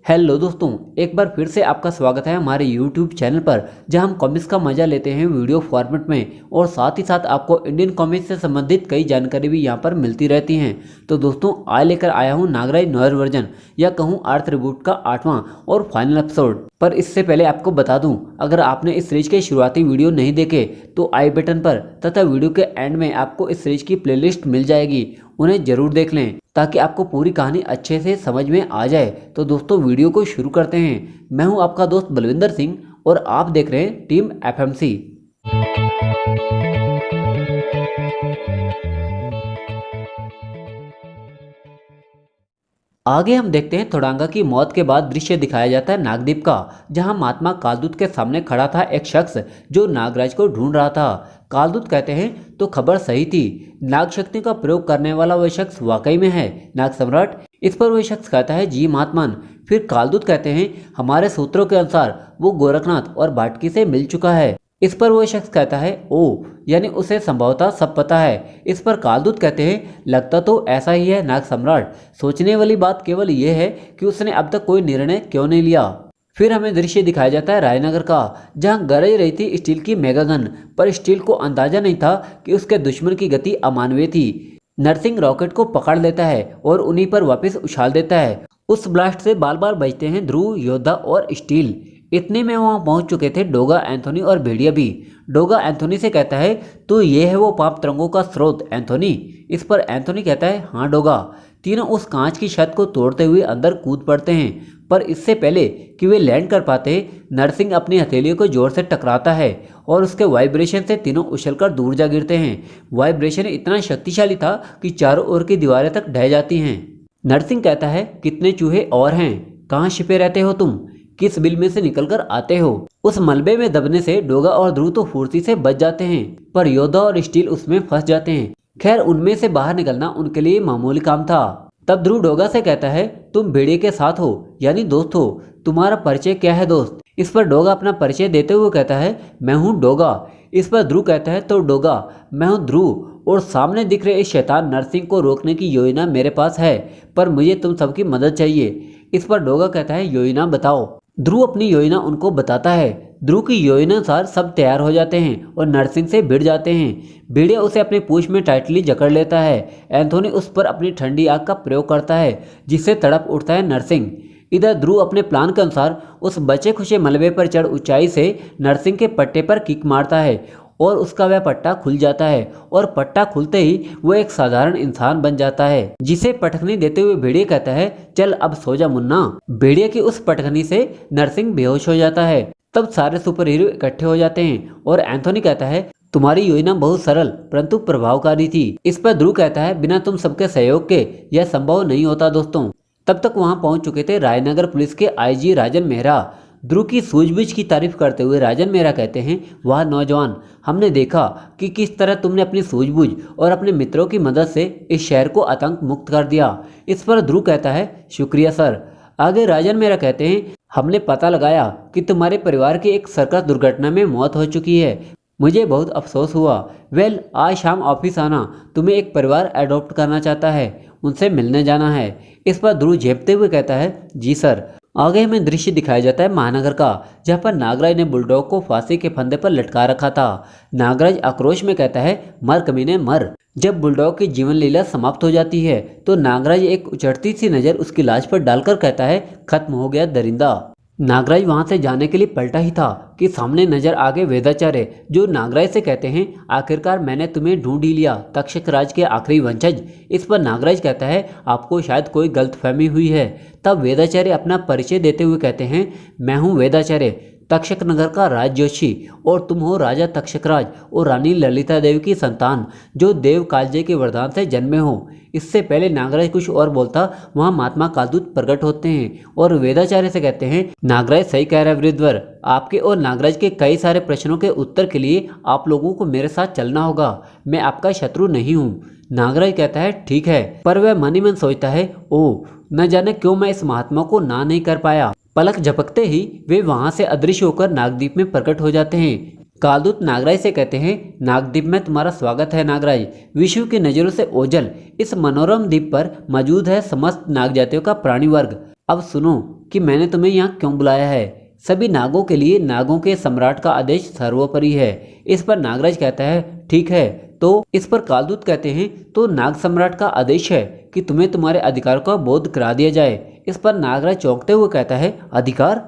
Hello दोस्तों, एक बार फिर से आपका स्वागत है हमारे YouTube चैनल पर, जहां हम कॉमिक्स का मजा लेते हैं वीडियो फॉर्मेट में और साथ ही साथ आपको इंडियन कॉमिक्स से संबंधित कई जानकारी भी यहां पर मिलती रहती हैं। तो दोस्तों, आज लेकर आया हूं नागराज नॉयर वर्जन या कहूं आर्थ रिबूट का 8वां और फाइनल एपिसोड। पर इससे पहले आपको बता दूं, अगर आपने इस सीरीज के शुरुआती वीडियो नहीं देखे तो आई बटन पर तथा वीडियो के एंड में आपको इस सीरीज की प्लेलिस्ट मिल जाएगी, उन्हें जरूर देख लें ताकि आपको पूरी कहानी अच्छे से समझ में आ जाए। तो दोस्तों, वीडियो को शुरू करते हैं। मैं हूं आपका दोस्त बलविंदर सिंह और आप देख रहे हैं टीम एफएमसी। आगे हम देखते हैं थोडांगा की मौत के बाद दृश्य दिखाया जाता है नागद्वीप का, जहां महात्मा कालदूत के सामने खड़ा था एक शख्स जो नागराज को ढूंढ रहा था। कालदूत कहते हैं तो खबर सही थी, नाग शक्ति का प्रयोग करने वाला वह शख्स वाकई में है नाग सम्राट। इस पर वह शख्स कहता है जी महात्मन। फिर कालदूत कहते हैं हमारे सूत्रों के अनुसार वो गोरखनाथ और भाटकी से मिल चुका है। इस पर वह शख्स कहता है ओ, यानी उसे संभवतः सब पता है। इस पर कालदूत कहते हैं लगता तो ऐसा ही है नाग सम्राट। सोचने वाली बात केवल यह है कि उसने अब तक कोई निर्णय क्यों नहीं लिया। फिर हमें दृश्य दिखाया जाता है रायनगर का, जहां गरज रही थी स्टील की मेगागन, पर स्टील को अंदाजा नहीं था कि उसके दुश्मन की गति अमानवीय थी। नरसिंह रॉकेट को पकड़ लेता है और उन्हीं पर वापस उछाल देता है। उस ब्लास्ट से बार बार बचते हैं ध्रुव, योद्धा और स्टील। इतने में वहां पहुंच चुके थे डोगा, एंथोनी और भेड़िया भी। डोगा एंथोनी से कहता है तो ये है वो पाप तरंगों का स्रोत एंथोनी। इस पर एंथोनी कहता है हाँ डोगा। तीनों उस कांच की छत को तोड़ते हुए अंदर कूद पड़ते हैं, पर इससे पहले कि वे लैंड कर पाते नरसिंह अपनी हथेलियों को जोर से टकराता है और उसके वाइब्रेशन से तीनों उछलकर दूर जा गिरते हैं। वाइब्रेशन इतना शक्तिशाली था कि चारों ओर की दीवारें तक ढह जाती हैं। नरसिंह कहता है कितने चूहे और हैं, कहाँ छिपे रहते हो तुम, किस बिल में से निकलकर आते हो। उस मलबे में दबने से डोगा और ध्रुव तो फुर्ती से बच जाते हैं, पर योद्धा और स्टील उसमें फंस जाते हैं। खैर, उनमें से बाहर निकलना उनके लिए मामूली काम था। तब ध्रुव डोगा से कहता है तुम भेड़िए के साथ हो, यानी दोस्त हो, तुम्हारा परिचय क्या है दोस्त। इस पर डोगा अपना परिचय देते हुए कहता है मैं हूँ डोगा। इस पर ध्रुव कहता है तो डोगा मैं हूँ ध्रुव और सामने दिख रहे इस शैतान नरसिंह को रोकने की योजना मेरे पास है, पर मुझे तुम सबकी मदद चाहिए। इस पर डोगा कहता है योजना बताओ। ध्रुव अपनी योजना उनको बताता है। ध्रुव की योजना अनुसार सब तैयार हो जाते हैं और नरसिंह से भिड़ जाते हैं। भेड़िया उसे अपनी पूंछ में टाइटली जकड़ लेता है। एंथोनी उस पर अपनी ठंडी आग का प्रयोग करता है, जिससे तड़प उठता है नरसिंह। इधर ध्रुव अपने प्लान के अनुसार उस बचे खुचे मलबे पर चढ़ ऊंचाई से नरसिंह के पट्टे पर किक मारता है और उसका वह पट्टा खुल जाता है और पट्टा खुलते ही वो एक साधारण इंसान बन जाता है, जिसे पटखनी देते हुए भेड़िया कहता है चल अब सो जा मुन्ना। भेड़िया की उस पटखनी से नरसिंह बेहोश हो जाता है। तब सारे सुपर हीरो इकट्ठे हो जाते हैं और एंथोनी कहता है तुम्हारी योजना बहुत सरल परंतु प्रभावकारी थी। इस पर ध्रुव कहता है बिना तुम सबके सहयोग के यह संभव नहीं होता दोस्तों। तब तक वहां पहुंच चुके थे रायनगर पुलिस के आईजी राजन मेहरा। ध्रुव की सूझबूझ की तारीफ करते हुए राजन मेहरा कहते हैं वाह नौजवान, हमने देखा कि किस तरह तुमने अपनी सूझबूझ और अपने मित्रों की मदद से इस शहर को आतंक मुक्त कर दिया। इस पर ध्रुव कहता है शुक्रिया सर। आगे राजन मेहरा कहते हैं हमने पता लगाया कि तुम्हारे परिवार की एक सर्कस दुर्घटना में मौत हो चुकी है, मुझे बहुत अफसोस हुआ। वेल, आज शाम ऑफिस आना, तुम्हें एक परिवार अडॉप्ट करना चाहता है, उनसे मिलने जाना है। इस पर ध्रुव झेपते हुए कहता है जी सर। आगे हमें दृश्य दिखाया जाता है महानगर का, जहाँ पर नागराज ने बुलडॉग को फांसी के फंदे पर लटका रखा था। नागराज आक्रोश में कहता है मर कमीने मर। जब बुलडॉग की जीवन लीला समाप्त हो जाती है तो नागराज एक उचटती सी नज़र उसकी लाश पर डालकर कहता है खत्म हो गया दरिंदा। नागराज वहां से जाने के लिए पलटा ही था कि सामने नजर आ गए वेदाचार्य, जो नागराज से कहते हैं आखिरकार मैंने तुम्हें ढूंढ ही लिया, तक्षक राज के आखिरी वंशज। इस पर नागराज कहता है आपको शायद कोई गलतफहमी हुई है। तब वेदाचार्य अपना परिचय देते हुए कहते हैं मैं हूँ वेदाचार्य, तक्षक नगर का राज जोशी, और तुम हो राजा तक्षकराज और रानी ललिता देवी की संतान, जो देव कालजे के वरदान से जन्मे हो। इससे पहले नागराज कुछ और बोलता, वहां महात्मा कालदूत प्रकट होते हैं और वेदाचार्य से कहते हैं नागराज सही कह रहा है वृद्धवर, आपके और नागराज के कई सारे प्रश्नों के उत्तर के लिए आप लोगों को मेरे साथ चलना होगा, मैं आपका शत्रु नहीं हूँ। नागराज कहता है ठीक है, पर वह मन ही मन सोचता है ओ न जाने क्यों मैं इस महात्मा को ना नहीं कर पाया। पलक झपकते ही वे वहां से अदृश्य होकर नागद्वीप में प्रकट हो जाते हैं। कालदूत नागराज से कहते हैं नागद्वीप में तुम्हारा स्वागत है नागराज, विश्व की नजरों से ओझल इस मनोरम द्वीप पर मौजूद है समस्त नाग जातियों का प्राणी वर्ग। अब सुनो कि मैंने तुम्हें यहाँ क्यों बुलाया है। सभी नागों के लिए नागों के सम्राट का आदेश सर्वोपरि है। इस पर नागराज कहता है ठीक है। तो इस पर कालदूत कहते हैं तो नाग सम्राट का आदेश है कि तुम्हें तुम्हारे अधिकार का बोध करा दिया जाए। इस पर नागराज चौंकते हुए कहता है अधिकार।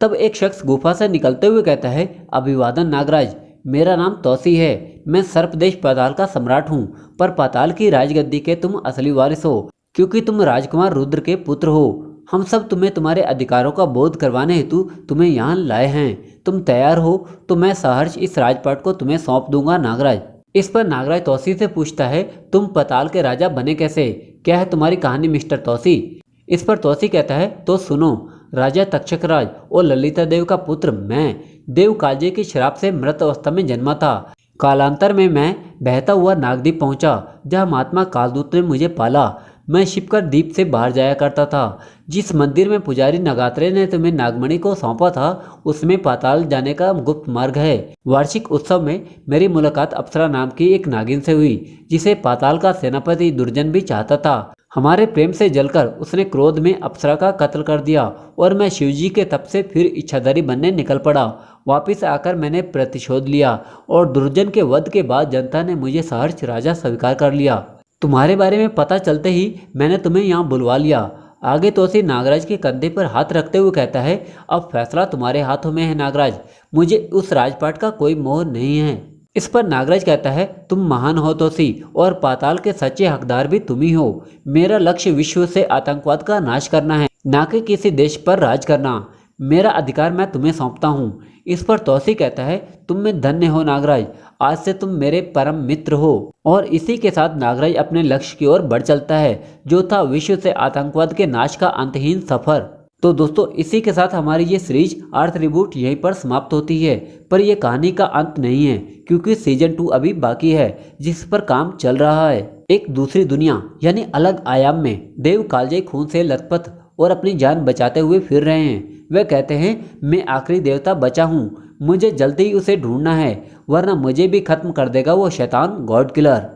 तब एक शख्स गुफा से निकलते हुए कहता है अभिवादन नागराज, मेरा नाम तौसी है। मैं सर्पदेश पाताल का सम्राट हूँ, पर पाताल की राजगद्दी के तुम असली वारिस हो, क्योंकि तुम राजकुमार रुद्र के पुत्र हो। हम सब तुम्हें तुम्हारे अधिकारों का बोध करवाने हेतु तुम्हें यहाँ लाए हैं। तुम तैयार हो तो मैं सहर्ष इस राजपाट को तुम्हें सौंप दूंगा नागराज। इस पर नागराज तौसी से पूछता है तुम पाताल के राजा बने कैसे, क्या है तुम्हारी कहानी मिस्टर तौसी। इस पर तौसी कहता है तो सुनो, राजा तक्षकराज और ललिता देव का पुत्र मैं देव कालजे की श्राप से मृत अवस्था में जन्मा था। कालांतर में मैं बहता हुआ नागद्वीप पहुंचा, जहां महात्मा कालदूत ने मुझे पाला। मैं छिपकर द्वीप से बाहर जाया करता था। जिस मंदिर में पुजारी नगात्रे ने तुम्हें नागमणि को सौंपा था, उसमें पाताल जाने का गुप्त मार्ग है। वार्षिक उत्सव में मेरी मुलाकात अप्सरा नाम की एक नागिन से हुई, जिसे पाताल का सेनापति दुर्जन भी चाहता था। हमारे प्रेम से जलकर उसने क्रोध में अप्सरा का कत्ल कर दिया और मैं शिवजी के तप से फिर इच्छाधारी बनने निकल पड़ा। वापिस आकर मैंने प्रतिशोध लिया और दुर्जन के वध के बाद जनता ने मुझे सहर्ष राजा स्वीकार कर लिया। तुम्हारे बारे में पता चलते ही मैंने तुम्हें यहाँ बुलवा लिया। आगे तौसी नागराज के कंधे पर हाथ रखते हुए कहता है अब फैसला तुम्हारे हाथों में है नागराज, मुझे उस राजपाट का कोई मोह नहीं है। इस पर नागराज कहता है तुम महान हो तौसी, और पाताल के सच्चे हकदार भी तुम ही हो। मेरा लक्ष्य विश्व से आतंकवाद का नाश करना है, ना कि किसी देश पर राज करना। मेरा अधिकार मैं तुम्हें सौंपता हूँ। इस पर तौसी कहता है तुम में धन्य हो नागराज, आज से तुम मेरे परम मित्र हो। और इसी के साथ नागराज अपने लक्ष्य की ओर बढ़ चलता है, जो था विश्व से आतंकवाद के नाश का अंतहीन सफर। तो दोस्तों इसी के साथ हमारी ये सीरीज अर्थ रिबूट यहीं पर समाप्त होती है। पर यह कहानी का अंत नहीं है, क्योंकि सीजन 2 अभी बाकी है, जिस पर काम चल रहा है। एक दूसरी दुनिया यानी अलग आयाम में देव कालजे खून से लथपथ और अपनी जान बचाते हुए फिर रहे हैं। वे कहते हैं मैं आखिरी देवता बचा हूँ, मुझे जल्दी ही उसे ढूंढना है, वरना मुझे भी खत्म कर देगा वो शैतान गॉड किलर।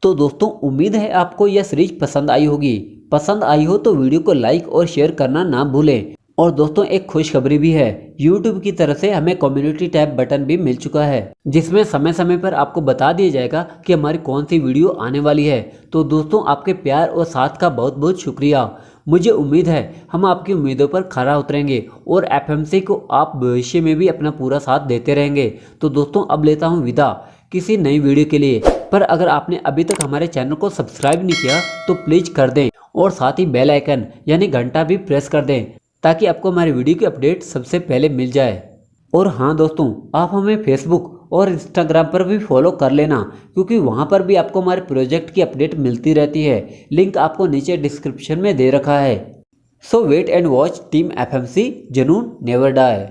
तो दोस्तों उम्मीद है आपको यह सीरीज पसंद आई होगी। पसंद आई हो तो वीडियो को लाइक और शेयर करना ना भूलें। और दोस्तों एक खुशखबरी भी है, YouTube की तरफ से हमें कम्युनिटी टैब बटन भी मिल चुका है, जिसमें समय समय पर आपको बता दिया जाएगा कि हमारी कौन सी वीडियो आने वाली है। तो दोस्तों आपके प्यार और साथ का बहुत बहुत शुक्रिया। मुझे उम्मीद है हम आपकी उम्मीदों पर खरा उतरेंगे और FMC को आप भविष्य में भी अपना पूरा साथ देते रहेंगे। तो दोस्तों अब लेता हूँ विदा किसी नई वीडियो के लिए। पर अगर आपने अभी तक हमारे चैनल को सब्सक्राइब नहीं किया तो प्लीज़ कर दें, और साथ ही बेल आइकन यानी घंटा भी प्रेस कर दें, ताकि आपको हमारी वीडियो की अपडेट सबसे पहले मिल जाए। और हाँ दोस्तों, आप हमें फेसबुक और इंस्टाग्राम पर भी फॉलो कर लेना, क्योंकि वहाँ पर भी आपको हमारे प्रोजेक्ट की अपडेट मिलती रहती है। लिंक आपको नीचे डिस्क्रिप्शन में दे रखा है। So wait and watch team FMC, जुनून नेवर डाई।